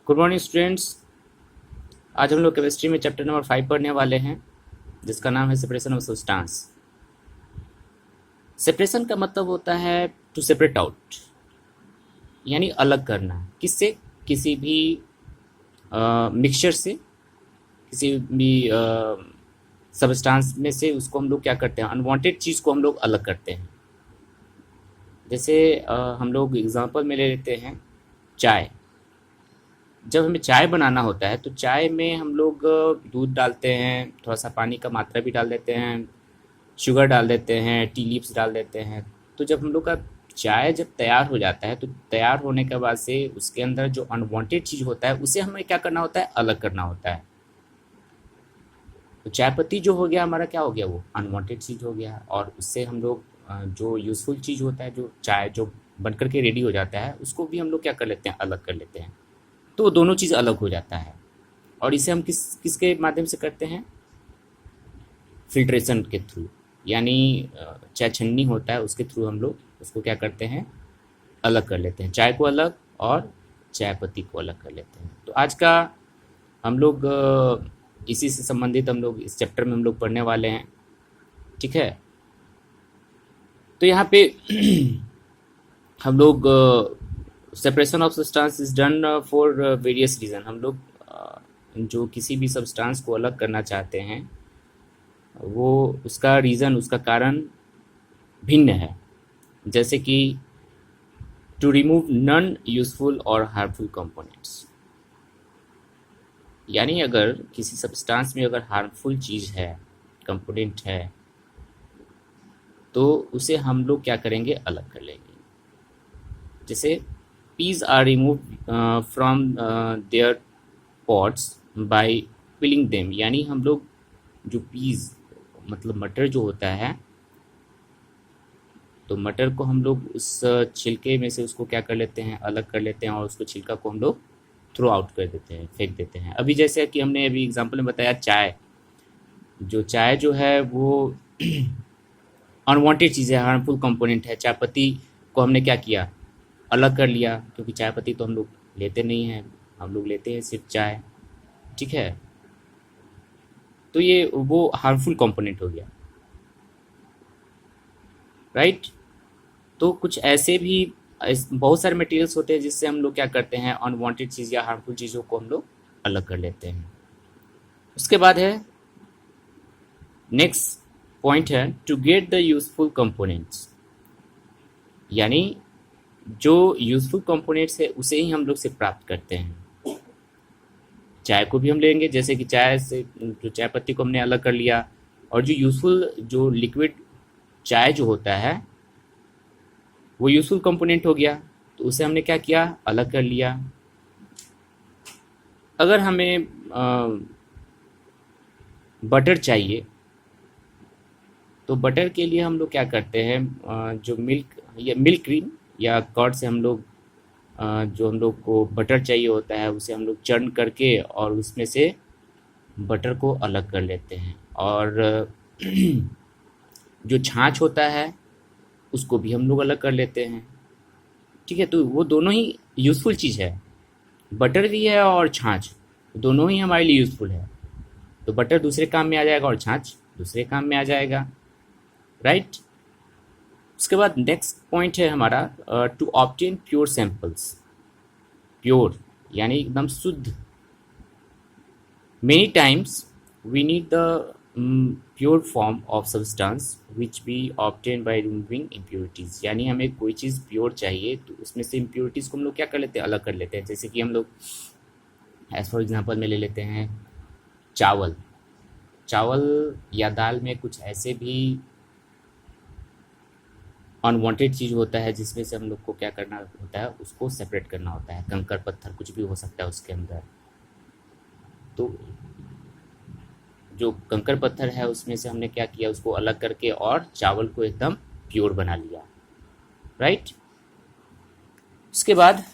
Good morning students. आज हम लोग केमिस्ट्री में चैप्टर नंबर 5 पढ़ने वाले हैं, जिसका नाम है सेपरेशन ऑफ सब्सटेंस। सेपरेशन का मतलब होता है टू सेपरेट आउट, यानी अलग करना। किससे? किसी भी मिक्सचर से, किसी भी सब्सटेंस में से उसको हम लोग क्या करते हैं, अनवांटेड चीज़ को हम लोग अलग करते हैं। जैसे हम लोग एग्जांपल में ले लेते हैं चाय। जब हमें चाय बनाना होता है तो चाय में हम लोग दूध डालते हैं, थोड़ा सा पानी का मात्रा भी डाल देते हैं, शुगर डाल देते हैं, टी लीव्स डाल देते हैं। तो जब हम लोग का चाय जब तैयार हो जाता है तो तैयार होने के बाद से उसके अंदर जो अनवांटेड चीज़ होता है उसे हमें क्या करना होता है, अलग करना होता है। तो चाय पत्ती जो हो गया हमारा, क्या हो गया, वो अनवांटेड चीज़ हो गया। और उससे हम लोग जो यूज़फुल चीज़ होता है, जो चाय जो बन करके रेडी हो जाता है, उसको भी हम लोग क्या कर लेते हैं, अलग कर लेते हैं। तो वो दोनों चीज़ अलग हो जाता है। और इसे हम किसके माध्यम से करते हैं? फिल्ट्रेशन के थ्रू, यानी चाय छन्नी होता है उसके थ्रू हम लोग उसको क्या करते हैं, अलग कर लेते हैं। चाय को अलग और चाय पत्ती को अलग कर लेते हैं। तो आज का हम लोग इसी से संबंधित हम लोग इस चैप्टर में हम लोग पढ़ने वाले हैं, ठीक है। तो यहाँ पे हम लोग separation of substance is done for various reason. हम लोग जो किसी भी सब्सटेंस को अलग करना चाहते हैं वो उसका रीज़न, उसका कारण भिन्न है। जैसे कि टू रिमूव नॉन यूजफुल और हार्मफुल कंपोनेंट्स, यानी अगर किसी सब्सटेंस में अगर हार्मफुल चीज़ है, कंपोनेंट है, तो उसे हम लोग क्या करेंगे, अलग कर लेंगे। जैसे peas are removed from their pods by peeling them, यानी हम लोग जो पीज मतलब मटर जो होता है, तो मटर को हम लोग उस छिलके में से उसको क्या कर लेते हैं, अलग कर लेते हैं, और उसको छिलका को हम लोग थ्रो आउट कर देते हैं, फेंक देते हैं। अभी जैसे कि हमने अभी एग्जांपल में बताया चाय, जो है वो अनवांटेड चीज़ है, हार्मफुल कंपोनेंट है। चाय पत्ती को हमने क्या किया, अलग कर लिया, क्योंकि चाय पत्ती तो हम लोग लेते नहीं हैं, हम लोग लेते हैं सिर्फ चाय, ठीक है। तो ये वो हार्मफुल कंपोनेंट हो गया, राइट। तो कुछ ऐसे भी बहुत सारे मटेरियल्स होते हैं जिससे हम लोग क्या करते हैं, अनवांटेड चीज़ या हार्मफुल चीज़ों को हम लोग अलग कर लेते हैं। उसके बाद है नेक्स्ट पॉइंट है to get the useful components, यानी जो यूजफुल कंपोनेंट्स है उसे ही हम लोग से प्राप्त करते हैं। चाय को भी हम लेंगे, जैसे कि चाय से जो चाय पत्ती को हमने अलग कर लिया, और जो यूजफुल जो लिक्विड चाय जो होता है वो यूजफुल कंपोनेंट हो गया, तो उसे हमने क्या किया, अलग कर लिया। अगर हमें बटर चाहिए तो बटर के लिए हम लोग क्या करते हैं, जो मिल्क क्रीम या कर्ड से हम लोग जो हम लोग को बटर चाहिए होता है उसे हम लोग चर्न करके और उसमें से बटर को अलग कर लेते हैं। और जो छाछ होता है उसको भी हम लोग अलग कर लेते हैं, ठीक है। तो वो दोनों ही यूज़फुल चीज़ है, बटर भी है और छाछ, दोनों ही हमारे लिए यूज़फुल है। तो बटर दूसरे काम में आ जाएगा और छाछ दूसरे काम में आ जाएगा, राइट। उसके बाद नेक्स्ट पॉइंट है हमारा to obtain pure samples. Pure यानी एकदम शुद्ध। Many times we need the pure form of substance which be obtain by removing impurities, यानी हमें कोई चीज़ प्योर चाहिए तो उसमें से इम्प्योरिटीज़ को हम लोग क्या कर लेते हैं, अलग कर लेते हैं। जैसे कि हम लोग एज फॉर एग्जांपल में ले लेते हैं चावल। चावल या दाल में कुछ ऐसे भी अनवांटेड चीज़ होता है जिसमें से हम लोग को क्या करना होता है, उसको सेपरेट करना होता है। कंकर पत्थर कुछ भी हो सकता है उसके अंदर। तो जो कंकर पत्थर है उसमें से हमने क्या किया, उसको अलग करके और चावल को एकदम प्योर बना लिया, राइट। उसके बाद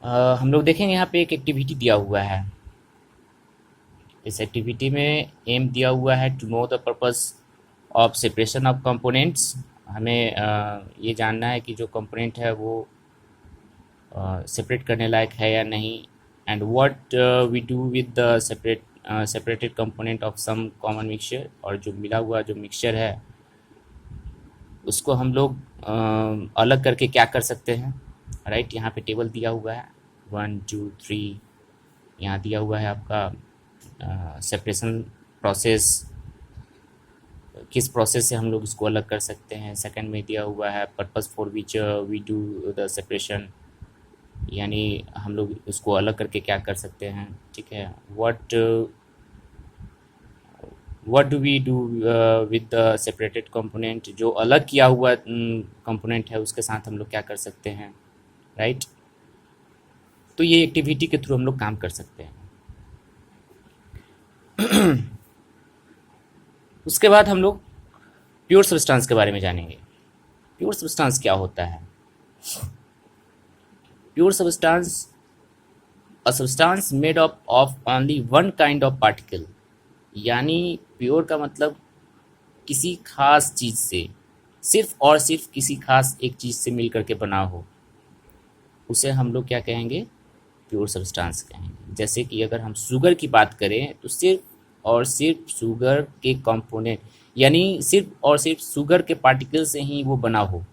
हम लोग देखेंगे यहाँ पे एक एक्टिविटी दिया हुआ है। इस एक्टिविटी में एम दिया हुआ है to know the purpose of separation of components. हमें ये जानना है कि जो कंपोनेंट है वो सेपरेट करने लायक है या नहीं, and what we do with the separated component of some common mixture, और जो मिला हुआ जो मिक्सचर है उसको हम लोग अलग करके क्या कर सकते हैं। राइट, यहाँ पे टेबल दिया हुआ है 1 2 3, यहाँ दिया हुआ है आपका सेपरेशन प्रोसेस, किस प्रोसेस से हम लोग इसको अलग कर सकते हैं। सेकंड में दिया हुआ है purpose for which we do the separation, यानी हम लोग उसको अलग करके क्या कर सकते हैं। ठीक है, what do we do with the separated component, जो अलग किया हुआ कंपोनेंट है उसके साथ हम लोग क्या कर सकते हैं। राइट, तो ये एक्टिविटी के थ्रू हम लोग काम कर सकते हैं। उसके बाद हम लोग प्योर सब्सटेंस के बारे में जानेंगे। प्योर सब्सटेंस क्या होता है। Pure substance, a substance made up of only one kind of particle, यानी प्योर का मतलब किसी खास चीज़ से, सिर्फ और सिर्फ किसी खास एक चीज़ से मिल करके बना हो, उसे हम लोग क्या कहेंगे, प्योर सब्सटेंस कहेंगे। जैसे कि अगर हम शुगर की बात करें तो सिर्फ और सिर्फ शुगर के कंपोनेंट, यानी सिर्फ और सिर्फ शुगर के पार्टिकल से ही वो बना हो,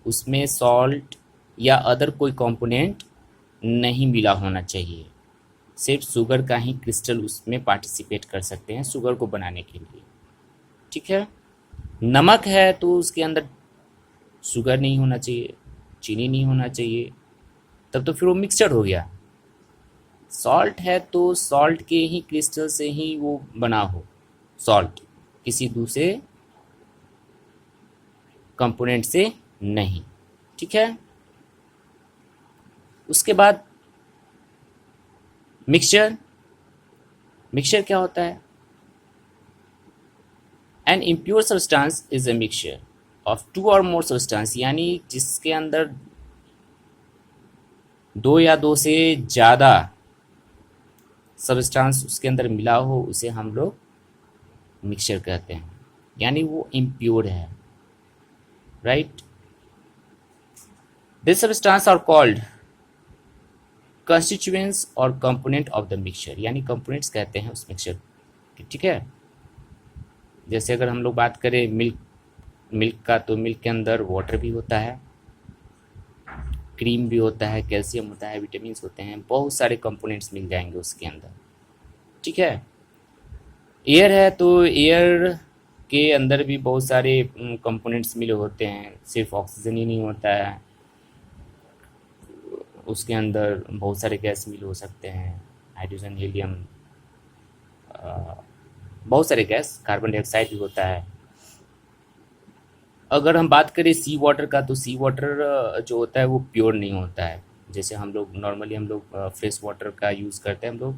उसमें सॉल्ट या अदर कोई कंपोनेंट नहीं मिला होना चाहिए। सिर्फ शुगर का ही क्रिस्टल उसमें पार्टिसिपेट कर सकते हैं शुगर को बनाने के लिए। ठीक है, नमक है तो उसके अंदर शुगर नहीं होना चाहिए, चीनी नहीं होना चाहिए, तब तो फिर वो मिक्सचर हो गया। सॉल्ट है तो सॉल्ट के ही क्रिस्टल से ही वो बना हो सॉल्ट, किसी दूसरे कंपोनेंट से नहीं। ठीक है, उसके बाद मिक्सचर। मिक्सचर क्या होता है। An impure substance is a mixture of two और मोर सब्सटेंस, यानी जिसके अंदर दो या दो से ज़्यादा सब्सटेंस उसके अंदर मिला हो, उसे हम लोग मिक्सचर कहते हैं, यानी वो इम्प्योर है। Right, this substance are called constituents और कंपोनेंट ऑफ द मिक्सचर, यानी कंपोनेंट्स कहते हैं उस मिक्सचर के। ठीक है, जैसे अगर हम लोग बात करें मिल्क का, तो मिल्क के अंदर वाटर भी होता है, क्रीम भी होता है, कैल्शियम होता है, विटामिन होते हैं, बहुत सारे कंपोनेंट्स मिल जाएंगे उसके अंदर। ठीक है, एयर है तो एयर के अंदर भी बहुत सारे कंपोनेंट्स मिले होते हैं, सिर्फ ऑक्सीजन ही नहीं होता है, उसके अंदर बहुत सारे गैस मिल हो सकते हैं, हाइड्रोजन, हीलियम, बहुत सारे गैस, कार्बन डाइऑक्साइड भी होता है। अगर हम बात करें सी वाटर का, तो सी वाटर जो होता है वो प्योर नहीं होता है। जैसे हम लोग नॉर्मली हम लोग फ्रेश वाटर का यूज़ करते हैं हम लोग,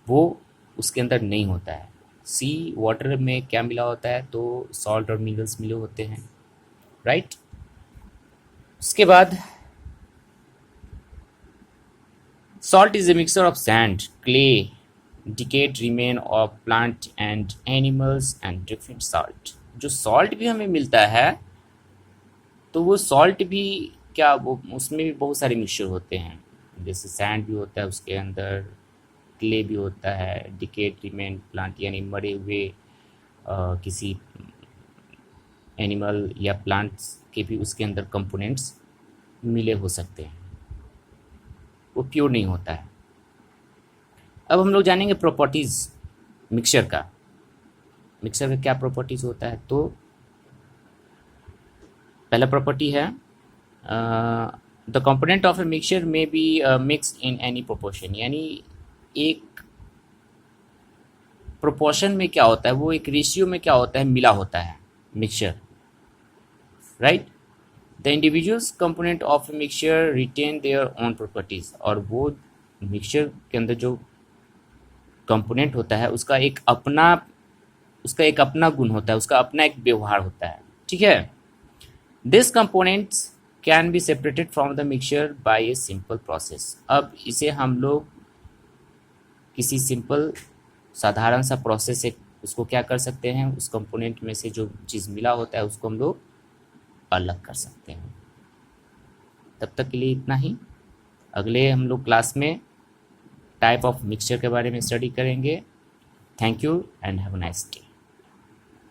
वो उसके अंदर नहीं होता है। सी वाटर में क्या मिला होता है, तो सॉल्ट और मिनरल्स मिले होते हैं। राइट, उसके बाद salt is a mixture of sand, clay, decade remain of plant and animals and different salt. जो सॉल्ट भी हमें मिलता है तो वो सॉल्ट भी क्या, वो उसमें भी बहुत सारे मिक्सचर होते हैं। जैसे सैंड भी होता है उसके अंदर, क्ले भी होता है, डिकेड रिमेन प्लांट यानी मरे हुए किसी एनिमल या प्लांट्स के भी उसके अंदर कंपोनेंट्स मिले हो सकते हैं, वो प्योर नहीं होता है। अब हम लोग जानेंगे प्रॉपर्टीज़ मिक्सचर का। मिक्सचर का क्या प्रॉपर्टीज़ होता है, तो पहला प्रॉपर्टी है the component of a mixture में be mixed in any proportion, यानी एक प्रोपोर्शन में क्या होता है, वो एक रेशियो में क्या होता है, मिला होता है mixture. Right, the individuals component of a mixture retain their own properties, और वो मिक्सचर के अंदर जो कंपोनेंट होता है उसका एक अपना गुण होता है, उसका अपना एक व्यवहार होता है। ठीक है, this components can be separated from the mixture by a simple process. अब इसे हम लोग किसी सिंपल साधारण सा प्रोसेस से उसको क्या कर सकते हैं, उस कंपोनेंट में से जो चीज़ मिला होता है उसको हम लोग अलग कर सकते हैं। तब तक के लिए इतना ही। अगले हम लोग क्लास में टाइप ऑफ मिक्सचर के बारे में स्टडी करेंगे। Thank you and have a nice day.